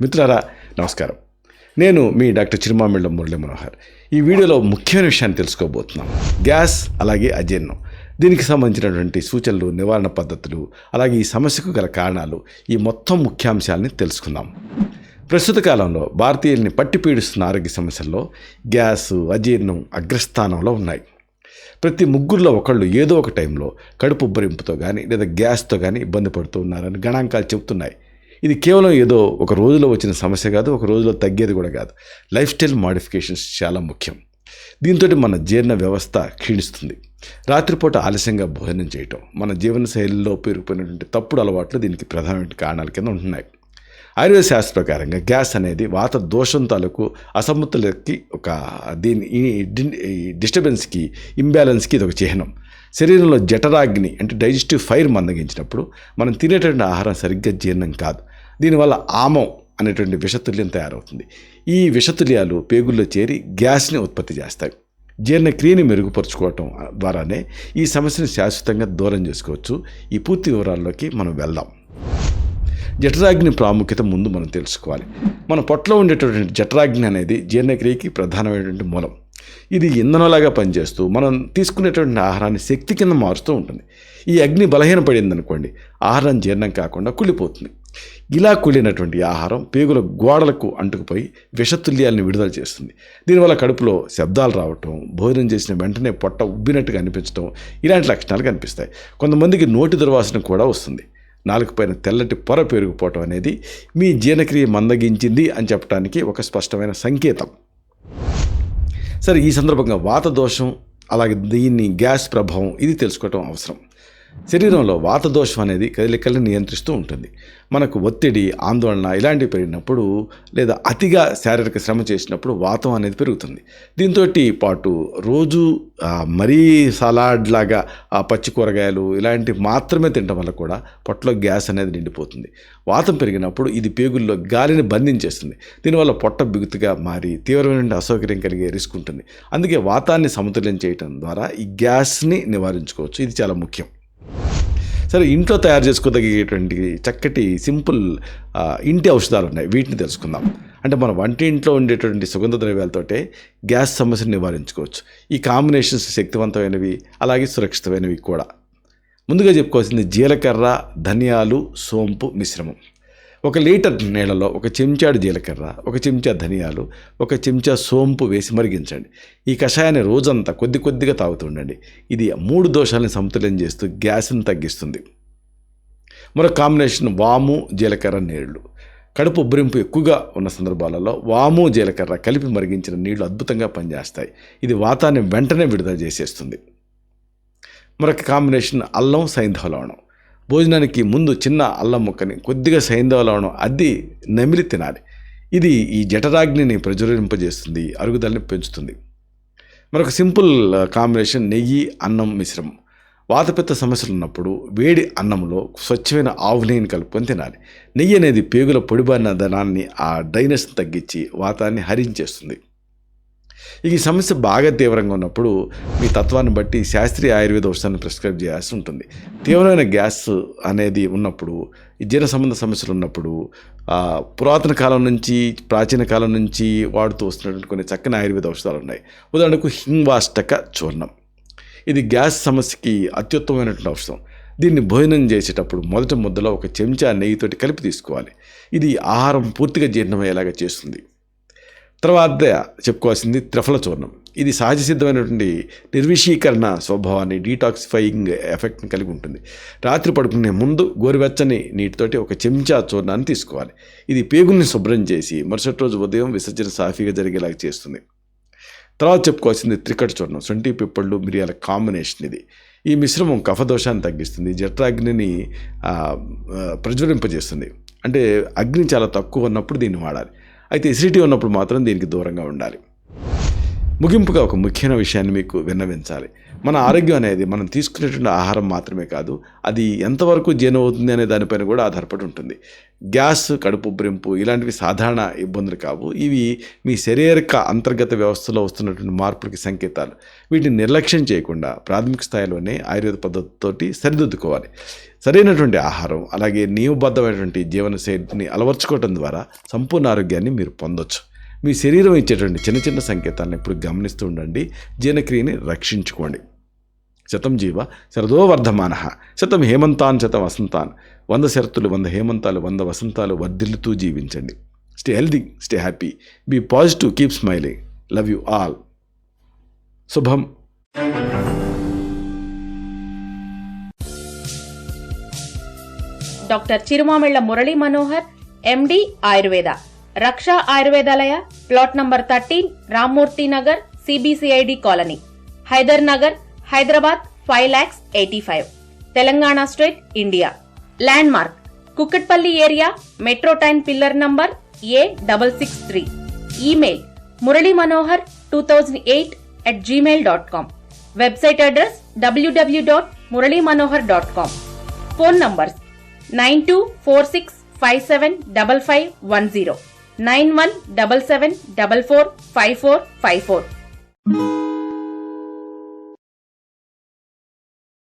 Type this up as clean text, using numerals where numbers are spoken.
మిత్రులారా నమస్కారం. నేను మీ డాక్టర్ చిరుమామిళ్ళ మురళీ మనోహర్. ఈ వీడియోలో ముఖ్యమైన విషయాన్ని తెలుసుకోబోతున్నాం. గ్యాస్ అలాగే అజీర్ణం, దీనికి సంబంధించినటువంటి సూచనలు, నివారణ పద్ధతులు, అలాగే ఈ సమస్యకు గల కారణాలు, ఈ మొత్తం ముఖ్యాంశాలని తెలుసుకుందాం. ప్రస్తుత కాలంలో భారతీయుల్ని పట్టి పీడిస్తున్న ఆరోగ్య సమస్యల్లో గ్యాస్, అజీర్ణం అగ్రస్థానంలో ఉన్నాయి. ప్రతి ముగ్గురులో ఒకళ్ళు ఏదో ఒక టైంలో కడుపు ఉబ్బరింపుతో కానీ లేదా గ్యాస్తో కానీ ఇబ్బంది పడుతూ ఉన్నారని గణాంకాలు చెబుతున్నాయి. ఇది కేవలం ఏదో ఒక రోజులో వచ్చిన సమస్య కాదు, ఒక రోజులో తగ్గేది కూడా కాదు. లైఫ్ స్టైల్ మాడిఫికేషన్స్ చాలా ముఖ్యం. దీంతో మన జీర్ణ వ్యవస్థ క్షీణిస్తుంది. రాత్రిపూట ఆలస్యంగా భోజనం చేయటం, మన జీవన శైలిలో పేరుకుపోయినటువంటి తప్పుడు అలవాట్లు దీనికి ప్రధానమైన కారణాల కింద ఉంటున్నాయి. ఆయుర్వేద శాస్త్ర ప్రకారంగా గ్యాస్ అనేది వాత దోషం తాలూకు అసమతులకి డిస్టర్బెన్స్కి, ఇంబ్యాలెన్స్కి ఇది ఒక చిహ్నం. శరీరంలో జఠరాగ్ని అంటే డైజెస్టివ్ ఫైర్ మందగించినప్పుడు మనం తినేటువంటి ఆహారం సరిగ్గా జీర్ణం కాదు. దీనివల్ల ఆమం అనేటువంటి విషతుల్యం తయారవుతుంది. ఈ విషతుల్యాలు పేగుల్లో చేరి గ్యాస్ని ఉత్పత్తి చేస్తాయి. జీర్ణక్రియని మెరుగుపరుచుకోవటం ద్వారానే ఈ సమస్యను శాశ్వతంగా దూరం చేసుకోవచ్చు. ఈ పూర్తి వివరాల్లోకి మనం వెళ్దాం. జఠరాగ్ని ప్రాముఖ్యత ముందు మనం తెలుసుకోవాలి. మన పొట్టలో ఉండేటటువంటి జఠరాగ్ని అనేది జీర్ణక్రియకి ప్రధానమైనటువంటి మూలం. ఇది ఇంధనంలాగా పనిచేస్తూ మనం తీసుకునేటువంటి ఆహారాన్ని శక్తి కింద మారుస్తూ ఉంటుంది. ఈ అగ్ని బలహీనపడింది అనుకోండి, ఆహారం జీర్ణం కాకుండా కుళ్ళిపోతుంది. ఇలా కుళ్ళినటువంటి ఆహారం పేగుల గోడలకు అంటుకుపోయి విషతుల్యాలను విడుదల చేస్తుంది. దీనివల్ల కడుపులో శబ్దాలు రావటం, భోజనం చేసిన వెంటనే పొట్ట ఉబ్బినట్టుగా అనిపించడం, ఇలాంటి లక్షణాలు కనిపిస్తాయి. కొంతమందికి నోటి దుర్వాసన కూడా వస్తుంది. నాలుగు పైన తెల్లటి పొర పెరిగిపోవటం అనేది మీ జీర్ణక్రియ మందగించింది అని చెప్పడానికి ఒక స్పష్టమైన సంకేతం. సరే, ఈ సందర్భంగా వాత దోషం అలాగే దీన్ని గ్యాస్ ప్రభావం ఇది తెలుసుకోవటం అవసరం. శరీరంలో వాత దోషం అనేది కదలికల్ని నియంత్రిస్తూ ఉంటుంది. మనకు ఒత్తిడి, ఆందోళన ఇలాంటివి పెరిగినప్పుడు లేదా అతిగా శారీరక శ్రమ చేసినప్పుడు వాతం అనేది పెరుగుతుంది. దీంతో పాటు రోజు మరీ సలాడ్ లాగా పచ్చి కూరగాయలు ఇలాంటివి మాత్రమే తినడం వల్ల కూడా పొట్టలో గ్యాస్ అనేది నిండిపోతుంది. వాతం పెరిగినప్పుడు ఇది పేగుల్లో గాలిని బంధించేస్తుంది. దీనివల్ల పొట్ట బిగుతుగా మారి తీవ్రమైన అసౌకర్యం కలిగే రిస్క్ ఉంటుంది. అందుకే వాతాన్ని సమతుల్యం చేయడం ద్వారా ఈ గ్యాస్ని నివారించుకోవచ్చు. ఇది చాలా ముఖ్యం. సరే, ఇంట్లో తయారు చేసుకోదగ్గేటువంటి చక్కటి సింపుల్ ఇంటి ఔషధాలు ఉన్నాయి. వీటిని తెలుసుకుందాం. అంటే మన వంటింట్లో ఉండేటువంటి సుగంధ ద్రవ్యాలతోటే గ్యాస్ సమస్యను నివారించుకోవచ్చు. ఈ కాంబినేషన్స్ శక్తివంతమైనవి అలాగే సురక్షితమైనవి కూడా. ముందుగా చెప్పుకోవాల్సింది జీలకర్ర, ధనియాలు, సోంపు మిశ్రమం. 1 లీటర్ నీళ్ళలో 1 చెంచాడు జీలకర్ర, 1 చెంచా ధనియాలు, 1 చెంచా సోంపు వేసి మరిగించండి. ఈ కషాయాన్ని రోజంతా కొద్ది కొద్దిగా తాగుతుండండి. ఇది 3 దోషాలను సమతుల్యం చేస్తూ గ్యాస్ని తగ్గిస్తుంది. మరొక కాంబినేషన్ వాము, జీలకర్ర నీళ్లు. కడుపు ఉబ్బరింపు ఎక్కువగా ఉన్న సందర్భాలలో వాము, జీలకర్ర కలిపి మరిగించిన నీళ్లు అద్భుతంగా పనిచేస్తాయి. ఇది వాతాన్ని వెంటనే విడుదల చేసేస్తుంది. మరొక కాంబినేషన్ అల్లం, సైంధవ లవణం. భోజనానికి ముందు చిన్న అల్లం ముక్కని కొద్దిగా సైంధవ లవణం అద్ది నమిలి తినాలి. ఇది ఈ జఠరాగ్నిని ప్రజ్వలింపజేస్తుంది, అరుగుదలని పెంచుతుంది. మరొక సింపుల్ కాంబినేషన్ నెయ్యి, అన్నం మిశ్రమం. వాతపిత్త సమస్యలు ఉన్నప్పుడు వేడి అన్నంలో స్వచ్ఛమైన ఆవు నెయ్యిని కలుపుకొని తినాలి. నెయ్యి అనేది పేగుల పొడిబారిన ధనాన్ని, ఆ డ్రైనెస్ని తగ్గించి వాతాన్ని హరించేస్తుంది. ఈ సమస్య బాగా తీవ్రంగా ఉన్నప్పుడు మీ తత్వాన్ని బట్టి శాస్త్రీయ ఆయుర్వేద ఔషధాన్ని ప్రిస్క్రైబ్ చేయాల్సి ఉంటుంది. తీవ్రమైన గ్యాస్ అనేది ఉన్నప్పుడు, ఈ జీర్ణ సంబంధ సమస్యలు ఉన్నప్పుడు పురాతన కాలం నుంచి, ప్రాచీన కాలం నుంచి వాడుతూ వస్తున్నటువంటి కొన్ని చక్కని ఆయుర్వేద ఔషధాలు ఉన్నాయి. ఉదాహరణకు హింగ్వాష్టక చూర్ణం. ఇది గ్యాస్ సమస్యకి అత్యుత్తమమైనటువంటి ఔషధం. దీన్ని భోజనం చేసేటప్పుడు మొదటి ముద్దలో 1 చెంచా నెయ్యితోటి కలిపి తీసుకోవాలి. ఇది ఆహారం పూర్తిగా జీర్ణమయ్యేలాగా చేస్తుంది. తర్వాత చెప్పుకోవాల్సింది త్రిఫల చూర్ణం. ఇది సహజ సిద్ధమైనటువంటి నిర్విషీకరణ స్వభావాన్ని, డీటాక్సిఫైయింగ్ ఎఫెక్ట్ని కలిగి ఉంటుంది. రాత్రి పడుకునే ముందు గోరువెచ్చని నీటితోటి 1 చెంచా చూర్ణాన్ని తీసుకోవాలి. ఇది పేగుల్ని శుభ్రం చేసి మరుసటి రోజు ఉదయం విసర్జన సాఫీగా జరిగేలాగా చేస్తుంది. తర్వాత చెప్పుకోవాల్సింది త్రికట చూర్ణం. శొంఠి, పిప్పళ్ళు, మిరియాల కాంబినేషన్ ఇది. ఈ మిశ్రమం కఫదోషాన్ని తగ్గిస్తుంది, జఠరాగ్నిని ప్రజ్వలింపజేస్తుంది. అంటే అగ్ని చాలా తక్కువ ఉన్నప్పుడు దీన్ని వాడాలి. అయితే ఎసిడిటీ ఉన్నప్పుడు మాత్రం దీనికి దూరంగా ఉండాలి. ముగింపుగా ఒక ముఖ్యమైన విషయాన్ని మీకు విన్నవించాలి. మన ఆరోగ్యం అనేది మనం తీసుకునేటువంటి ఆహారం మాత్రమే కాదు, అది ఎంతవరకు జీర్ణం అవుతుంది అనే దానిపైన కూడా ఆధారపడి ఉంటుంది. గ్యాస్, కడుపు ఉబ్బరింపు ఇలాంటివి సాధారణ ఇబ్బందులు కావు. ఇవి మీ శారీరక అంతర్గత వ్యవస్థలో వస్తున్నటువంటి మార్పులకి సంకేతాలు. వీటిని నిర్లక్ష్యం చేయకుండా ప్రాథమిక స్థాయిలోనే ఆయుర్వేద పద్ధతితోటి సరిదిద్దుకోవాలి. సరైనటువంటి ఆహారం అలాగే నియమబద్ధమైనటువంటి జీవనశైలిని అలవర్చుకోవడం ద్వారా సంపూర్ణ ఆరోగ్యాన్ని మీరు పొందొచ్చు. మీ శరీరం ఇచ్చేటువంటి చిన్న చిన్న సంకేతాలను ఎప్పుడు గమనిస్తూ ఉండండి. జీర్ణక్రియని రక్షించుకోండి. శతం జీవ శరదో వర్ధమానః, శతం హేమంతాన్ శతం వసంతాన్, 100 శరత్తులు 100 హేమంతాలు 100 వసంతాలు వర్ధిల్లుతూ జీవించండి. Stay healthy, stay happy, be positive, keep smiling. Love you all. శుభం. Doctor Chirumamilla Murali Manohar, MD Ayurveda, Raksha Ayurvedalaya, plot number 13, Rammurthy Nagar, CBCID colony, Hyder Nagar, Hyderabad 5,85,000, Telangana state, India. Landmark Kukatpally area, metro train pillar number A663. Email muralimonohar2008@gmail.com. Website address www.muralimonohar.com. Phone numbers 9246575510, 9177445454.